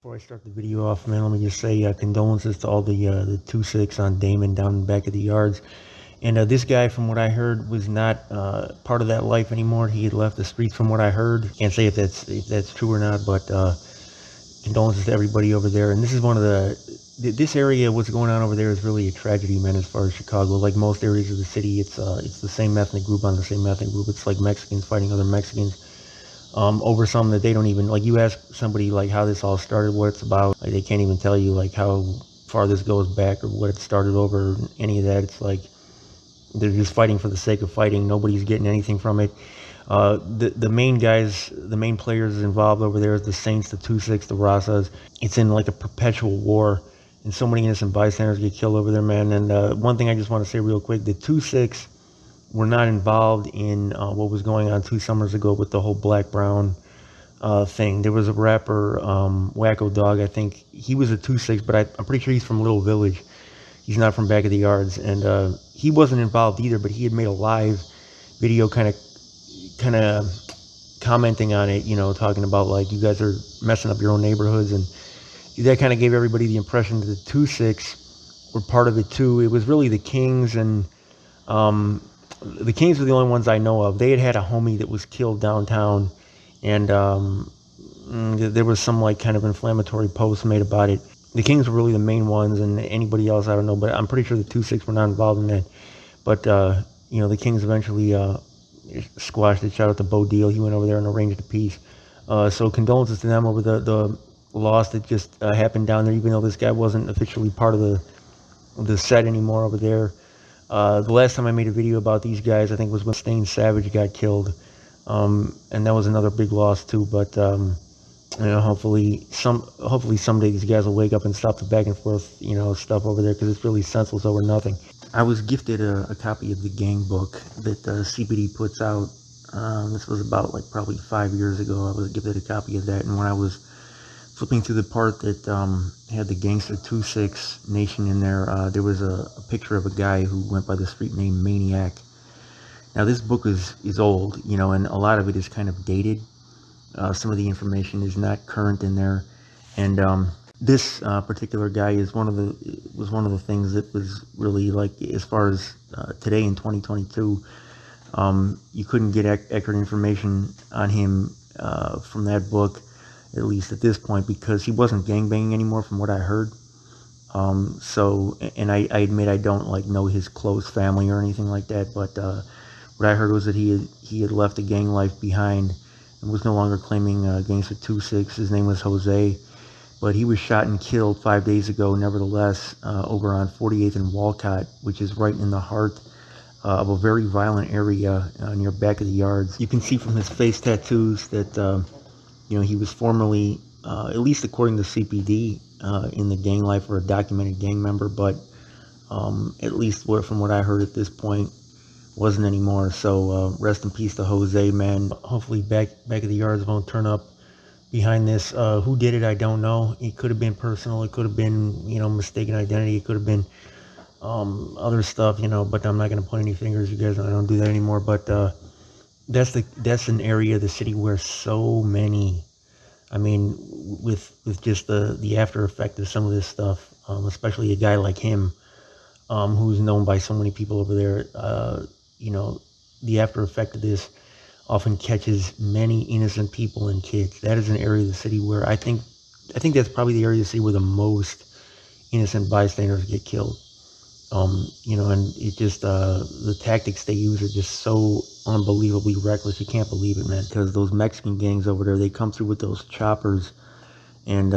Before I start the video off, man, let me just say condolences to all the 2-6 on Damon down in the back of the yards. And this guy, from what I heard, was not part of that life anymore. He had left the streets, from what I heard. Can't say if that's true or not, but condolences to everybody over there. And this is one of this area. What's going on over there is really a tragedy, man. As far as Chicago, like most areas of the city, it's the same ethnic group on the same ethnic group. It's like Mexicans fighting other Mexicans. Over something that they don't even, like, you ask somebody like how this all started, what it's about, like they can't even tell you like how far this goes back or what it started over, any of that. It's like they're just fighting for the sake of fighting. Nobody's getting anything from it. The main guys, the main players involved over there is the Saints, the 2-6, the Razas. It's in like a perpetual war, and so many innocent bystanders get killed over there, man. And one thing I just want to say real quick, the 2-6 were not involved in what was going on 2 summers ago with the whole black-brown thing. There was a rapper, Wacko Dog, I think. He was a 2-6, but I'm pretty sure he's from Little Village. He's not from Back of the Yards. And he wasn't involved either, but he had made a live video kind of commenting on it, talking about, like, you guys are messing up your own neighborhoods. And that kind of gave everybody the impression that the 2-6 were part of it, too. It was really the Kings, and the Kings were the only ones I know of. They had a homie that was killed downtown, and there was some like kind of inflammatory posts made about it. The Kings were really the main ones, and anybody else I don't know, but I'm pretty sure the 2-6 were not involved in that. But the Kings eventually squashed it. Shout out to Bo Deal. He went over there and arranged a peace. So condolences to them over the loss that just happened down there, even though this guy wasn't officially part of the set anymore over there. The last time I made a video about these guys, I think, was when Stain Savage got killed, and that was another big loss too. But hopefully someday these guys will wake up and stop the back and forth, stuff over there, because it's really senseless over nothing. I was gifted a copy of the gang book that CPD puts out. This was about like probably 5 years ago. I was gifted a copy of that, and when I was flipping through the part that had the Gangster 2-6 Nation in there, there was a picture of a guy who went by the street name Maniac. Now this book is old, and a lot of it is kind of dated. Some of the information is not current in there, and this particular guy was one of the things that was really, like, as far as today in 2022, you couldn't get accurate information on him from that book, at least at this point, because he wasn't gangbanging anymore, from what I heard. And I admit I don't know his close family or anything like that, but what I heard was that he had left the gang life behind and was no longer claiming Gangster 2-6. His name was Jose, but he was shot and killed 5 days ago, nevertheless, over on 48th and Walcott, which is right in the heart of a very violent area near Back of the Yards. You can see from his face tattoos that he was formerly, at least according to CPD, in the gang life, or a documented gang member, but at least from what I heard at this point, wasn't anymore. So rest in peace to Jose, man. Hopefully back of the Yards won't turn up behind this. Who did it, I don't know. It could have been personal. It could have been, mistaken identity. It could have been other stuff, but I'm not going to point any fingers. You guys know I don't do that anymore. But that's an area of the city where so many, with just the after effect of some of this stuff, especially a guy like him, who's known by so many people over there, the after effect of this often catches many innocent people and kids. That is an area of the city where I think that's probably the area of the city where the most innocent bystanders get killed. And it just, the tactics they use are just so unbelievably reckless. You can't believe it, man. Because those Mexican gangs over there, they come through with those choppers, and,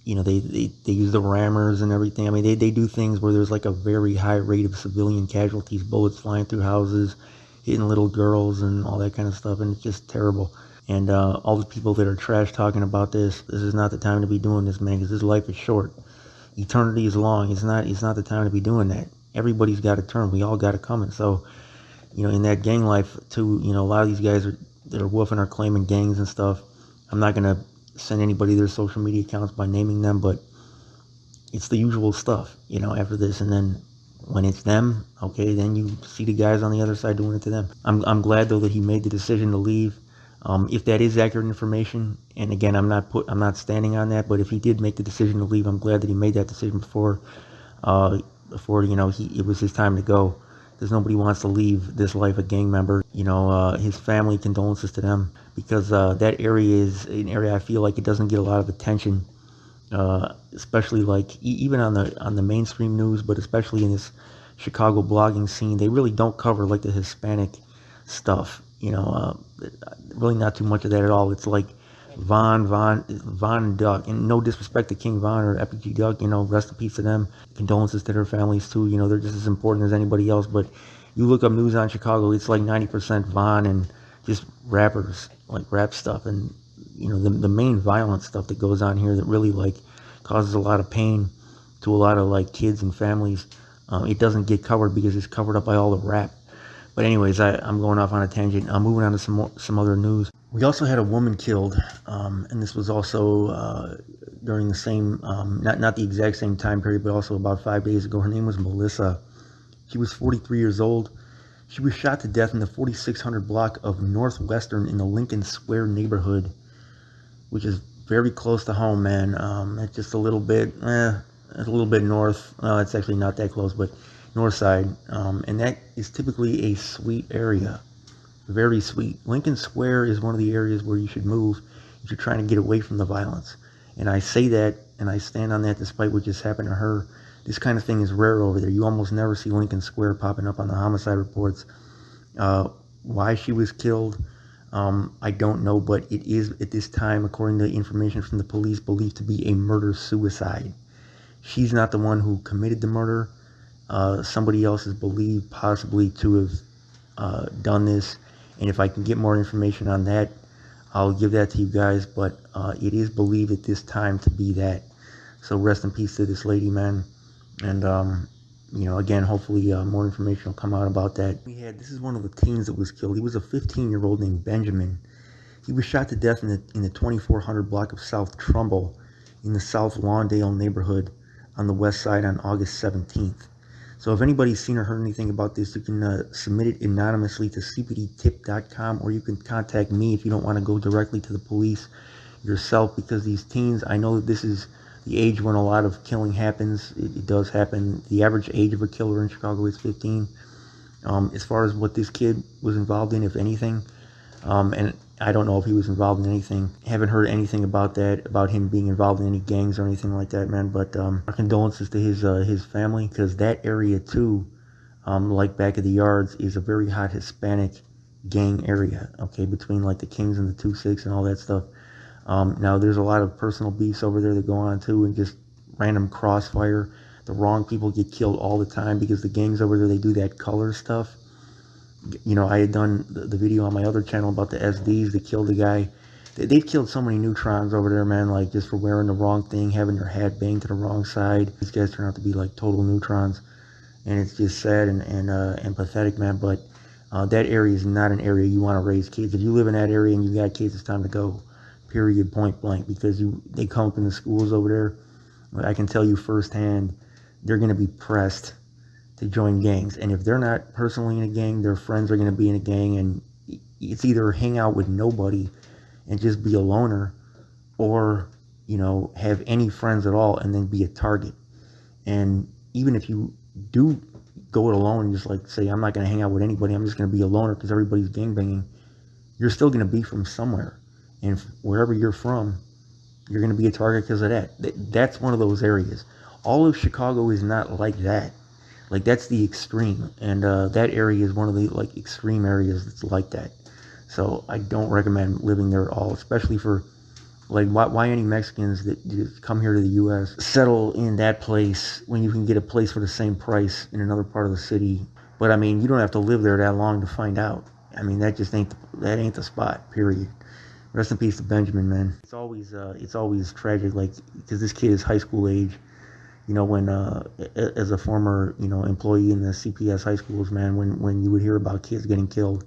they use the rammers and everything. They do things where there's like a very high rate of civilian casualties, bullets flying through houses, hitting little girls and all that kind of stuff, and it's just terrible. And all the people that are trash talking about this is not the time to be doing this, man, because this life is short. Eternity is long. It's not the time to be doing that. Everybody's got a turn. We all got it coming. So, in that gang life too, a lot of these guys that are woofing are claiming gangs and stuff. I'm not going to send anybody their social media accounts by naming them, but it's the usual stuff, after this. And then when it's them, okay, then you see the guys on the other side doing it to them. I'm glad, though, that he made the decision to leave. If that is accurate information, and again, I'm not standing on that, but if he did make the decision to leave, I'm glad that he made that decision before it was his time to go, because nobody wants to leave this life a gang member. His family, condolences to them, because that area is an area I feel like it doesn't get a lot of attention, especially like even on the mainstream news, but especially in this Chicago blogging scene, they really don't cover like the Hispanic stuff. Really not too much of that at all. It's like Von and Duck, and no disrespect to King Von or Epic G Duck, rest in peace to them. Condolences to their families too. They're just as important as anybody else. But you look up news on Chicago, it's like 90% Von and just rappers, like rap stuff, and the main violent stuff that goes on here that really like causes a lot of pain to a lot of like kids and families. It doesn't get covered because it's covered up by all the rap. But anyways, I'm going off on a tangent. I'm moving on to some other news. We also had a woman killed, and this was also during the same, not the exact same time period, but also about 5 days ago. Her name was Melissa. She was 43 years old. She was shot to death in the 4600 block of Northwestern in the Lincoln Square neighborhood, which is very close to home, man. It's just a little bit north. It's actually not that close, but north side. And that is typically a sweet area. Very sweet. Lincoln Square is one of the areas where you should move if you're trying to get away from the violence. And I say that, and I stand on that despite what just happened to her. This kind of thing is rare over there. You almost never see Lincoln Square popping up on the homicide reports. Why she was killed, I don't know, but it is at this time, according to information from the police, believed to be a murder-suicide. She's not the one who committed the murder. Somebody else is believed possibly to have done this. And if I can get more information on that, I'll give that to you guys. But it is believed at this time to be that. So rest in peace to this lady, man. And, again, hopefully more information will come out about that. This is one of the teens that was killed. He was a 15-year-old named Benjamin. He was shot to death in the 2400 block of South Trumbull in the South Lawndale neighborhood on the west side on August 17th. So if anybody's seen or heard anything about this, you can submit it anonymously to cpdtip.com, or you can contact me if you don't want to go directly to the police yourself, because these teens, I know that this is the age when a lot of killing happens. It does happen. The average age of a killer in Chicago is 15. As far as what this kid was involved in, if anything, and I don't know if he was involved in anything. Haven't heard anything about that, about him being involved in any gangs or anything like that, man. But our condolences to his family, because that area too, like back of the yards, is a very hot Hispanic gang area. Okay, between like the Kings and the 2-6 and all that stuff. Now there's a lot of personal beefs over there that go on too, and just random crossfire. The wrong people get killed all the time because the gangs over there, they do that color stuff. I had done the video on my other channel about the SDs that killed the guy. They've killed so many neutrons over there, man, like just for wearing the wrong thing, having their hat banged to the wrong side. These guys turn out to be like total neutrons, and it's just sad and pathetic, man. But that area is not an area you want to raise kids. If you live in that area and you got kids, it's time to go, period, point blank, because they come up in the schools over there. I can tell you firsthand, they're going to be pressed to join gangs, and if they're not personally in a gang, their friends are going to be in a gang, and it's either hang out with nobody and just be a loner, or have any friends at all and then be a target. And even if you do go it alone and just like say, I'm not going to hang out with anybody, I'm just going to be a loner because everybody's gangbanging, you're still going to be from somewhere, and wherever you're from, you're going to be a target because of that. That's one of those areas. All of Chicago is not like that. Like, that's the extreme, and that area is one of the like extreme areas that's like that. So I don't recommend living there at all, especially for like why any Mexicans that just come here to the U.S. settle in that place when you can get a place for the same price in another part of the city. But I mean, you don't have to live there that long to find out. I mean, that ain't the spot. Period. Rest in peace to Benjamin, man. It's always tragic, like, because this kid is high school age. When as a former employee in the CPS high schools, man, when you would hear about kids getting killed,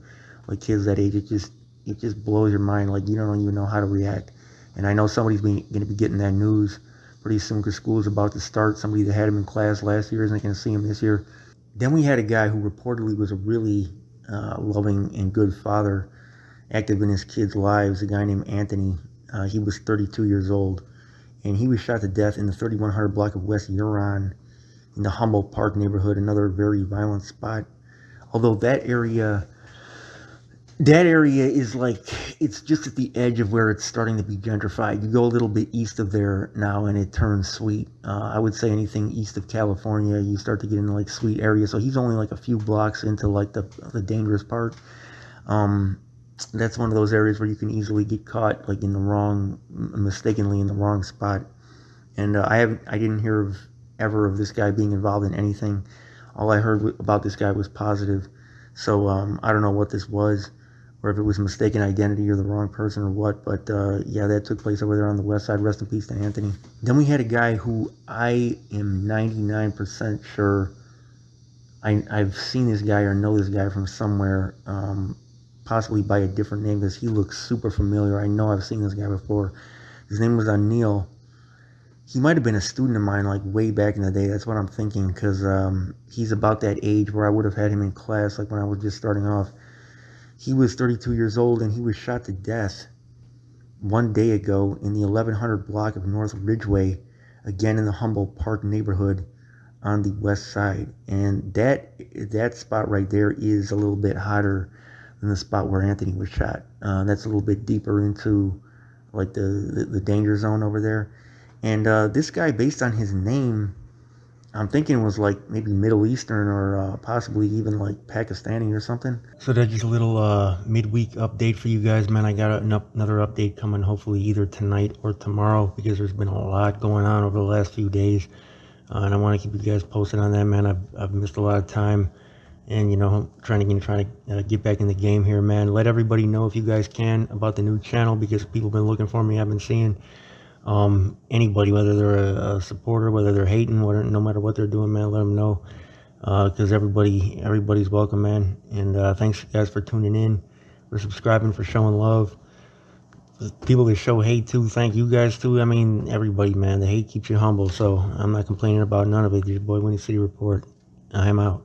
like kids that age, it just blows your mind. Like, you don't even know how to react. And I know somebody's going to be getting that news pretty soon because school's about to start. Somebody that had him in class last year isn't going to see him this year. Then we had a guy who reportedly was a really loving and good father, active in his kids' lives, a guy named Anthony. He was 32 years old, and he was shot to death in the 3100 block of West Huron in the Humboldt Park neighborhood, another very violent spot. Although that area is like, it's just at the edge of where it's starting to be gentrified. You go a little bit east of there now and it turns sweet. I would say anything east of California, you start to get into like sweet areas. So he's only like a few blocks into like the dangerous part. That's one of those areas where you can easily get caught like mistakenly in the wrong spot. And I didn't hear ever of this guy being involved in anything. All I heard about this guy was positive. So I don't know what this was, or if it was mistaken identity or the wrong person or what. But yeah, that took place over there on the west side. Rest in peace to Anthony. Then we had a guy who I am 99% sure I've seen this guy or know this guy from somewhere, possibly by a different name, because he looks super familiar. I know I've seen this guy before. His name was Neil. He might have been a student of mine like way back in the day. That's what I'm thinking, because he's about that age where I would have had him in class like when I was just starting off. He was 32 years old and he was shot to death one day ago in the 1100 block of North Ridgeway, again in the Humboldt Park neighborhood on the west side. And that spot right there is a little bit hotter than the spot where Anthony was shot. That's a little bit deeper into like the danger zone over there. And this guy, based on his name, I'm thinking was like maybe Middle Eastern or possibly even like Pakistani or something. So that's just a little midweek update for you guys, man. I got another update coming hopefully either tonight or tomorrow, because there's been a lot going on over the last few days. And I want to keep you guys posted on that, man. I've missed a lot of time, and trying to get back in the game here, man. Let everybody know if you guys can about the new channel, because people have been looking for me. I've been seeing anybody, whether they're a supporter, whether they're hating, no matter what they're doing, man, let them know, because everybody's welcome, man. And thanks guys for tuning in, for subscribing, for showing love. People that show hate too, thank you guys too. I mean, everybody, man. The hate keeps you humble, so I'm not complaining about none of it. Your boy Winnie City Report. I'm out.